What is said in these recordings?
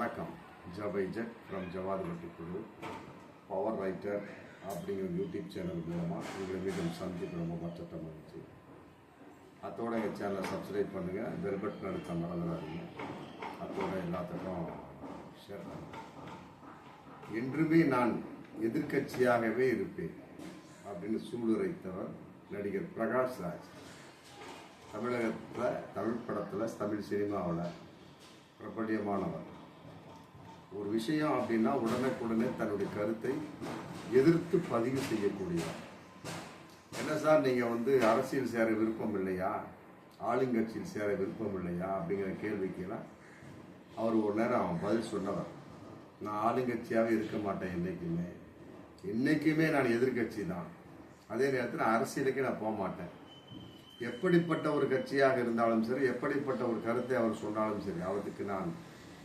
வணக்கம். ஜபைஜெட் ஃப்ரம் ஜவாதுபட்டி குழு power writer அப்படிங்கிற யூடியூப் சேனல் மூலமாக உங்களை மீண்டும் சந்திப்பு ரொம்ப மற்ற மகிழ்ச்சி. அதோட எங்கள் சேனலை சப்ஸ்கிரைப் பண்ணுங்கள், பெல் பட்டன் அழுத்த மறந்துடாதீங்க. அதோட எல்லாத்துக்கும் ஷேர் பண்ணுங்கள். என்றுமே நான் எதிர்கட்சியாகவே இருப்பேன் அப்படின்னு சூளுரைத்தவர் நடிகர் பிரகாஷ் ராஜ். தமிழகத்தில் தமிழ் படத்தில் தமிழ் சினிமாவில் பிரபல்யமானவர். ஒரு விஷயம் அப்படின்னா உடனுக்குடனே தன்னுடைய கருத்தை எதிர்த்து பதிவு செய்யக்கூடியவர். என்ன சார் நீங்கள் அரசியல் சேர விருப்பம் இல்லையா, ஆளுங்கட்சியில் சேர விருப்பம் இல்லையா அப்படிங்கிற கேள்விக்கெல்லாம் அவர் ஒரு நேரம் பதில் சொன்னவர். நான் ஆளுங்கட்சியாகவே இருக்க மாட்டேன், என்றைக்குமே நான் எதிர்கட்சி தான். அதே நேரத்தில் அரசியலுக்கே நான் போக மாட்டேன். எப்படிப்பட்ட ஒரு கட்சியாக இருந்தாலும் சரி, எப்படிப்பட்ட ஒரு கருத்தை அவர் சொன்னாலும் சரி, அவருக்கு நான்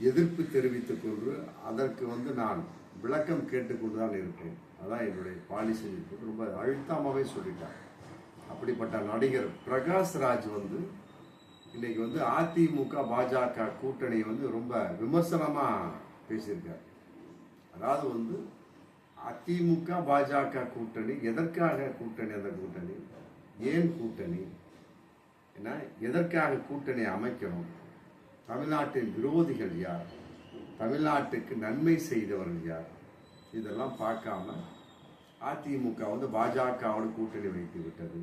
எதிர்ப்பு தெரிவித்துக் கொண்டு அதற்கு நான் விளக்கம் கேட்டுக்கொண்டு தான் இருப்பேன். அதான் என்னுடைய பாலிசி. ரொம்ப அழுத்தமாகவே சொல்லிட்டார். அப்படிப்பட்ட நடிகர் பிரகாஷ் ராஜ் இன்னைக்கு அதிமுக பாஜக கூட்டணி ரொம்ப விமர்சனமாக பேசியிருக்கார். அதாவது அதிமுக பாஜக கூட்டணி எதற்காக கூட்டணி, அந்த கூட்டணி ஏன் கூட்டணி, ஏன்னா எதற்காக கூட்டணி அமைக்கணும், தமிழ்நாட்டின் விரோதிகள் யார், தமிழ்நாட்டுக்கு நன்மை செய்தவர்கள் யார், இதெல்லாம் பார்க்காம அதிமுக பாஜகவோடு கூட்டணி வைத்து விட்டது.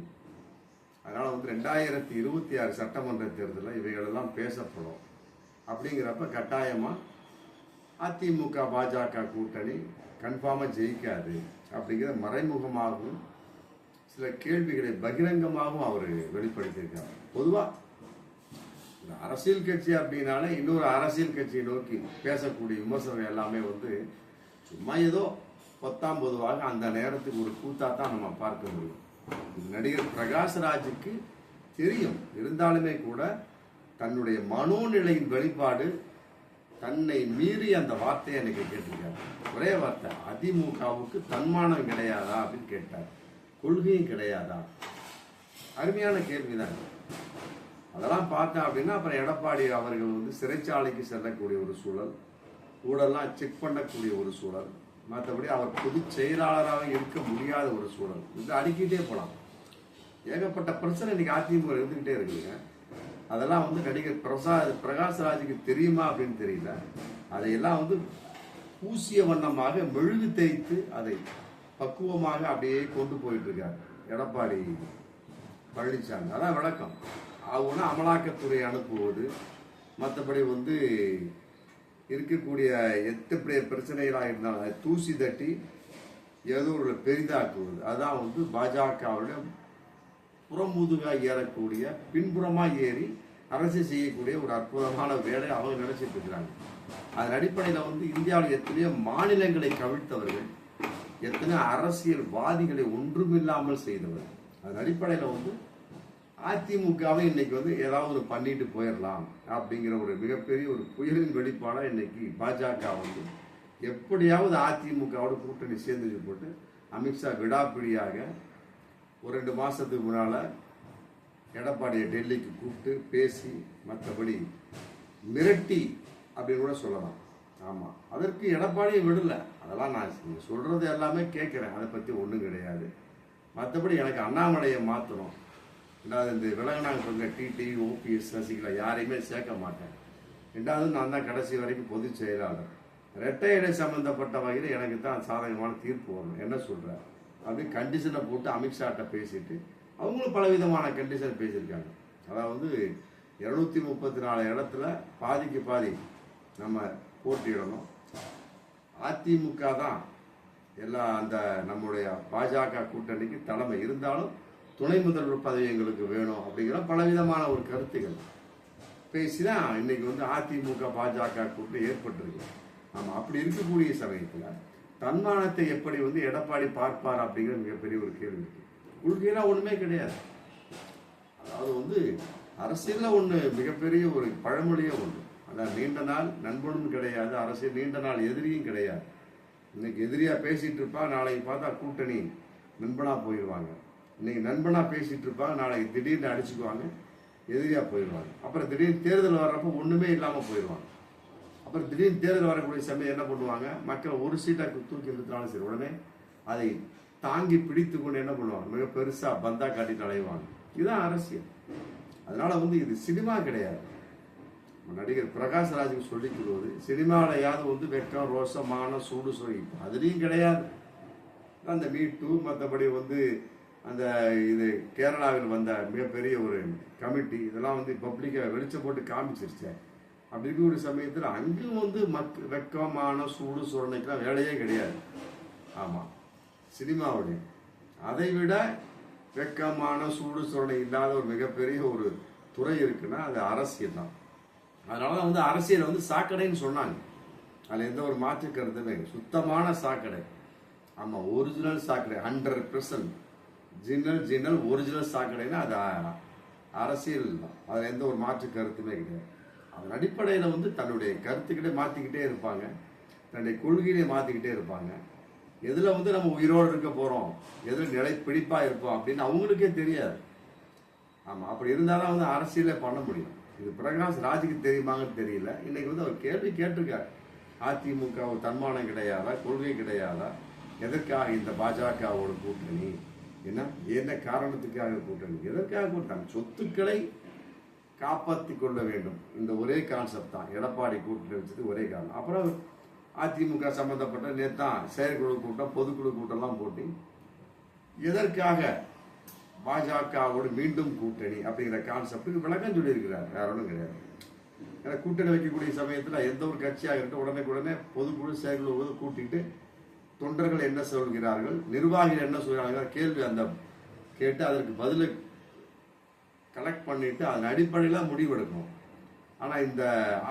அதனால 2026 சட்டமன்ற தேர்தலில் இவைகளெல்லாம் பேசப்படும். அப்படிங்கிறப்ப கட்டாயமா அதிமுக பாஜக கூட்டணி கன்ஃபார்மாக ஜெயிக்காது அப்படிங்கிற மறைமுகமாகவும் சில கேள்விகளை பகிரங்கமாகவும் அவர் வெளிப்படுத்தியிருக்கார். பொதுவாக அரசியல் கட்சி அப்படின்னாலே இன்னொரு அரசியல் கட்சியை நோக்கி பேசக்கூடிய விமர்சனம் எல்லாமே சும்மா ஏதோ பொத்தாம் பொதுவாக அந்த நேரத்துக்கு ஒரு கூத்தா தான் நம்ம பார்க்க முடியும். நடிகர் பிரகாஷ் ராஜுக்கு தெரியும். இருந்தாலுமே கூட தன்னுடைய மனோநிலையின் வெளிப்பாடு தன்னை மீறி அந்த வார்த்தையை எனக்கு கேட்டிருக்காரு. ஒரே வார்த்தை, அதிமுகவுக்கு தன்மானம் கிடையாதா அப்படின்னு கேட்டார். கொள்கையும் கிடையாதா? அருமையான கேள்விதான். அதெல்லாம் பார்த்தேன் அப்படின்னா அப்புறம் எடப்பாடி அவர்கள் சிறைச்சாலைக்கு செல்லக்கூடிய ஒரு சூழல், ஊழல்லாம் செக் பண்ணக்கூடிய ஒரு சூழல், மற்றபடி அவர் பொதுச் செயலாளராக இருக்க முடியாத ஒரு சூழல், இது அடிக்கிட்டே போகலாம். ஏகப்பட்ட பிரச்சனை இன்னைக்கு அதிமுக இருந்துகிட்டே இருக்குங்க. அதெல்லாம் நடிகர் பிரகாஷ் ராஜுக்கு தெரியுமா அப்படின்னு தெரியல. அதையெல்லாம் பூசிய வண்ணமாக மெழுகு தேய்த்து அதை பக்குவமாக அப்படியே கொண்டு போயிட்டு இருக்காரு எடப்பாடி பழனிசாமி. அதான் விளக்கம். அவங்க அமலாக்கத்துறை அனுப்புவது, மற்றபடி இருக்கக்கூடிய எத்தப்படிய பிரச்சனைகளாக இருந்தாலும் அதை தூசி தட்டி ஏதோ ஒரு பெரிதாக்குவது. அதான் பாஜகவுடைய புறமுதுகாக ஏறக்கூடிய, பின்புறமாக ஏறி அரசியல் செய்யக்கூடிய ஒரு அற்புதமான வேலை அவங்க நினைச்சிட்டு இருக்கிறாங்க. அதன் அடிப்படையில் இந்தியாவில் எத்தனையோ மாநிலங்களை கவிழ்த்தவர்கள், எத்தனை அரசியல்வாதிகளை ஒன்றுமில்லாமல் செய்தவர். அதன் அடிப்படையில் அதிமுகவை இன்னைக்கு ஏதாவது பண்ணிட்டு போயிடலாம் அப்படிங்கிற ஒரு மிகப்பெரிய ஒரு புயலின் வெளிப்பாடாக இன்னைக்கு பாஜக எப்படியாவது அதிமுகவோட கூட்டணி சேர்ந்து போட்டு அமித்ஷா விடாப்பிடியாக ஒரு 2 மாசத்துக்கு முன்னால எடப்பாடியை டெல்லிக்கு கூப்பிட்டு பேசி, மற்றபடி மிரட்டி அப்படின்னு கூட சொல்லலாம். ஆமா, அதற்கு எடப்பாடியை விடல. அதெல்லாம் நான் சொல்றது எல்லாமே கேட்கிறேன், அதை பத்தி ஒன்றும் கிடையாது. மற்றபடி எனக்கு அண்ணாமலையை மாற்றணும், இந்த விலகினாங்க டிடி ஓபிஎஸ் சசிகலா யாரையுமே சேர்க்க மாட்டேன். ரெண்டாவது நான் தான் கடைசி வரைக்கும் பொதுச் செயலாளர். இரட்டை இலை சம்பந்தப்பட்ட வகையில் எனக்கு தான் சாதகமான தீர்ப்பு வரணும். என்ன சொல்ற அப்படின்னு கண்டிஷனை போட்டு அமித்ஷாட்ட பேசிட்டு அவங்களும் பலவிதமான கண்டிஷன் பேசியிருக்காங்க. அதாவது 234 இடத்துல பாதிக்கு பாதி நம்ம போட்டியிடணும், அதிமுக தான் அந்த நம்முடைய பாஜக கூட்டணிக்கு தலைமை, இருந்தாலும் துணை முதல்வர் பதவி எங்களுக்கு வேணும் அப்படிங்கிற பலவிதமான ஒரு கருத்துக்கள் பேசிதான் இன்னைக்கு அதிமுக பாஜக கூட்டணி ஏற்பட்டிருக்கு. ஆமா, அப்படி இருக்கக்கூடிய சமயத்துல தன்மானத்தை எப்படி எடப்பாடி பார்ப்பார் அப்படிங்கிற மிகப்பெரிய ஒரு கேள்வி இருக்கு. கொள்கையெல்லாம் ஒண்ணுமே கிடையாது. அதாவது அரசியல்ல மிகப்பெரிய ஒரு பழமொழியே உண்டு. அதான் நீண்ட நாள் நண்பனும் கிடையாது, அரசியல் நீண்ட நாள் எதிரியும் கிடையாது. இன்னைக்கு எதிரியா பேசிட்டு இருப்பா, நாளைக்கு பார்த்தா கூட்டணி நண்பனா போயிடுவாங்க. இன்னைக்கு நண்பனா பேசிட்டு இருப்பாங்க, நாளைக்கு திடீர்னு அடிச்சுக்குவாங்க, எதிரியா போயிடுவாங்க. அப்புறம் திடீர்னு தேர்தல் வர்றப்ப ஒண்ணுமே இல்லாம போயிடுவாங்க. அப்ப அப்புறம் திடீர்னு தேர்தல் வரக்கூடிய சமயம் என்ன பண்ணுவாங்க, மக்கள் ஒரு சீட்டை தூக்கி நிறுத்தினாலும் சரி உடனே அதை தாங்கி பிடித்து கொண்டு என்ன பண்ணுவாங்க, மிக பெருசா பந்தா காட்டிட்டு அலைவாங்க. இதுதான் அரசியல். அதனால வந்து இது சினிமா கிடையாது. நடிகர் பிரகாஷ்ராஜுக்கு சொல்லிக்கிறது சினிமாவிலையாவது வந்து வெக்கம் ரோசம் மானம் சூடு சொல்லி அதுலேயும் கிடையாது. அந்த மீட்டு மற்றபடி வந்து அந்த இது கேரளாவில் வந்த மிகப்பெரிய ஒரு கமிட்டி இதெல்லாம் வந்து பப்ளிக்காக வெளிச்சம் போட்டு காமிச்சிருச்சேன். அப்படி இருக்க ஒரு சமயத்தில் அங்கேயும் வந்து வெக்கமான சூடு சுரணைக்கெல்லாம் வேலையே கிடையாது. ஆமாம், சினிமாவுடைய அதை விட வெக்கமான சூடு சுரணை இல்லாத ஒரு மிகப்பெரிய ஒரு துறை இருக்குன்னா அது அரசியல் தான். அதனால தான் வந்து அரசியலை வந்து சாக்கடைன்னு சொன்னாங்க. அதில் எந்த ஒரு மாற்று கருத்துமே சுத்தமான சாக்கடை. ஆமாம், ஒரிஜினல் சாக்கடை 100% ஜினல் ஒரிஜினல் சாக்கடைன்னா அது அரசியல் தான். அதில் எந்த ஒரு மாற்று கருத்துமே கிடையாது. அதன் அடிப்படையில் வந்து தன்னுடைய கருத்துக்கிட்டே மாற்றிக்கிட்டே இருப்பாங்க, தன்னுடைய கொள்கையிலே மாற்றிக்கிட்டே இருப்பாங்க. எதில் வந்து நம்ம உயிரோடு இருக்க போகிறோம், எதில் நிலை பிடிப்பாக இருப்போம் அப்படின்னு அவங்களுக்கே தெரியாது. ஆமாம், அப்படி இருந்தாலும் வந்து அரசியலே பண்ண முடியும். இது பிரகாஷ் ராஜுக்கு தெரியுமாங்கன்னு தெரியல. இன்னைக்கு வந்து அவர் கேள்வி கேட்டிருக்காரு, அதிமுக ஒரு தன்மானம் கிடையாதா, கொள்கை கிடையாதா, எதற்காக இந்த பாஜகவோட கூட்டணி, என்ன காரணத்துக்காக கூட்டணி, எதற்காக கூட்டணி, சொத்துக்களை காப்பாற்றி கொள்ள வேண்டும். இந்த ஒரே கான்செப்ட் தான் எடப்பாடி கூட்டணி வச்சது ஒரே காரணம். அப்புறம் அதிமுக சம்பந்தப்பட்ட நேத்தான் செயற்குழு கூட்டம் பொதுக்குழு கூட்டம்லாம் போட்டு எதற்காக பாஜகவோடு மீண்டும் கூட்டணி அப்படிங்கிற கான்செப்டுக்கு விளக்கம் சொல்லியிருக்கிறார். வேற ஒன்றும் கிடையாது. ஏன்னா கூட்டணி வைக்கக்கூடிய சமயத்தில் எந்த ஒரு கட்சியாக இருக்கட்டும் உடனே பொதுக்குழு செயற்குழு கூட்டிட்டு தொண்டர்கள் என்ன சொல்கிறார்கள், நிர்வாகிகள் என்ன சொல்கிறார்கள் கேள்வி அந்த கேட்டு அதற்கு பதிலை கலெக்ட் பண்ணிட்டு அதன் அடிப்படையில் முடிவெடுக்கணும். ஆனால் இந்த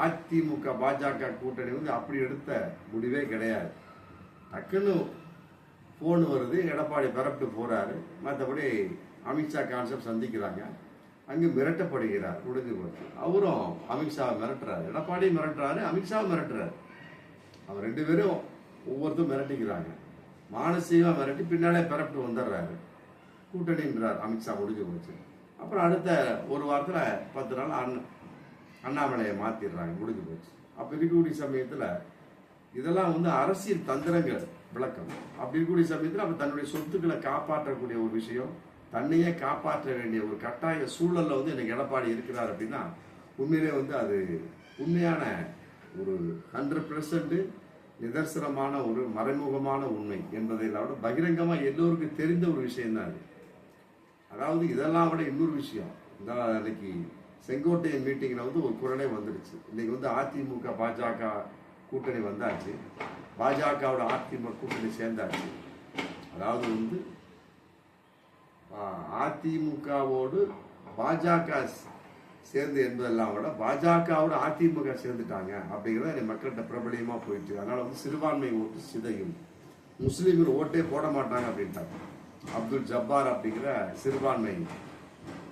அதிமுக பாஜக கூட்டணி வந்து அப்படி எடுத்த முடிவே கிடையாது. டக்குன்னு ஃபோன் வருது, எடப்பாடி பரப்பிட்டு போறாரு, மற்றபடி அமித்ஷா கான்செப்ட் சந்திக்கிறாங்க, அங்கே மிரட்டப்படுகிறார், முடிஞ்சு போச்சு. அவரும் அமித்ஷாவை மிரட்டுறாரு, எடப்பாடி மிரட்டுறாரு, அமித்ஷாவை மிரட்டுறாரு. அவர் ரெண்டு பேரும் ஒவ்வொருத்தரும் மிரட்டிக்கிறாங்க. மானசீகமாக மிரட்டி பின்னாலே பரப்பிட்டு வந்துடுறாரு, கூட்டணின்றார் அமித்ஷா, முடிஞ்சு போச்சு. அப்புறம் அடுத்த ஒரு வாரத்தில் 10 நாள் அண்ணாமலையை மாற்றிடுறாங்க, முடிஞ்சு போச்சு. அப்போ இருக்கக்கூடிய சமயத்தில் இதெல்லாம் வந்து அரசியல் தந்திரங்கள் விளக்கம். அப்படி இருக்கக்கூடிய சமயத்தில் அப்போ தன்னுடைய சொத்துக்களை காப்பாற்றக்கூடிய ஒரு விஷயம், தன்னையே காப்பாற்ற வேண்டிய ஒரு கட்டாய சூழலில் வந்து எனக்கு எடப்பாடி இருக்கிறார் அப்படின்னா உண்மையிலே வந்து அது உண்மையான ஒரு 100% நிதர்சனமான ஒரு மறைமுகமான உண்மை என்பதை விட பகிரங்கமாக எல்லோருக்கும் தெரிந்த ஒரு விஷயம் தான் அது. அதாவது இதெல்லாம் விட இன்னொரு விஷயம், இந்த இன்னைக்கு செங்கோட்டையன் மீட்டிங்கில் வந்து ஒரு குரலே வந்துடுச்சு. இன்னைக்கு வந்து அதிமுக பாஜக கூட்டணி வந்தாச்சு, பாஜகவோட அதிமுக கூட்டணி சேர்ந்தாச்சு. அதாவது வந்து அதிமுகவோடு பாஜக சேர்ந்து என்பதெல்லாம் விட பாஜகவோட அதிமுக சேர்ந்துட்டாங்க அப்படிங்கிறத மக்கள்கிட்ட பிரபலியமாக போயிட்டு, அதனால வந்து சிறுபான்மை ஓட்டு சிதையும், முஸ்லீம்கள் ஓட்டே போட மாட்டாங்க அப்படின்ட்டாங்க. அப்துல் ஜப்பார் அப்படிங்கிற சிறுபான்மை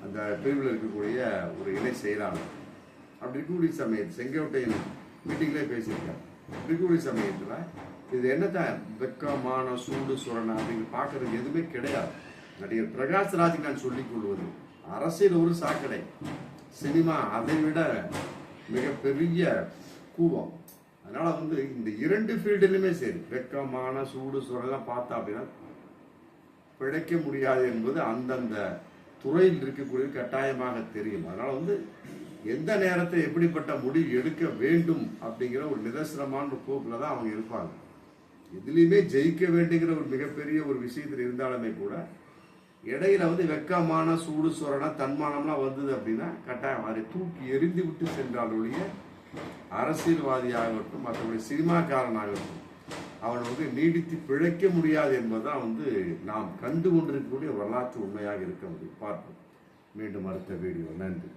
அந்த பிரிவில் இருக்கக்கூடிய ஒரு இணை செயலாளர் அப்படி இருக்கக்கூடிய சமயத்தில் செங்கோட்டையின் மீட்டிங்லேயே பேசியிருக்காரு. அப்படி இருக்கக்கூடிய சமயத்தில் இது என்னத்தான் வெக்கமான சூடு சுரணை அப்படிங்கிற பார்க்கறதுக்கு எதுவுமே கிடையாது. நடிகர் பிரகாஷ் ராஜுக்கு நான் சொல்லிக் கொள்வது, அரசியல் ஒரு சாக்கடை, சினிமா அதை விட மிகப்பெரிய கூவம். அதனால வந்து இந்த 2 ஃபீல்டுலையுமே சரி வெக்கமான சூடு சுரணெல்லாம் பார்த்தா அப்படின்னா பிழைக்க முடியாது என்பது அந்தந்த துறையில் இருக்கக்கூடிய கட்டாயமாக தெரியும். அதனால வந்து எந்த நேரத்தை எப்படிப்பட்ட முடிவு எடுக்க வேண்டும் அப்படிங்கிற ஒரு நிதர்சனமான போக்குல தான் அவங்க இருப்பாங்க. எதுலையுமே ஜெயிக்க வேண்டுங்கிற ஒரு மிகப்பெரிய ஒரு விஷயத்தில் இருந்தாலுமே கூட இடையில வந்து வெக்கமான சூடு சுரண தன்மானம்லாம் வந்தது அப்படின்னா கட்டாயம் அதை தூக்கி எரிந்து விட்டு சென்றாலுடைய அரசியல்வாதியாகட்டும் மற்றபடி சினிமாக்காரனாகட்டும் அவன் வந்து நீடித்து பிழைக்க முடியாது என்பதுதான் வந்து நாம் கண்டு கொண்டிருக்கக்கூடிய வரலாற்று உண்மையாக இருக்க முடியும். பார்ப்போம் மீண்டும் அடுத்த வீடியோ. நன்றி.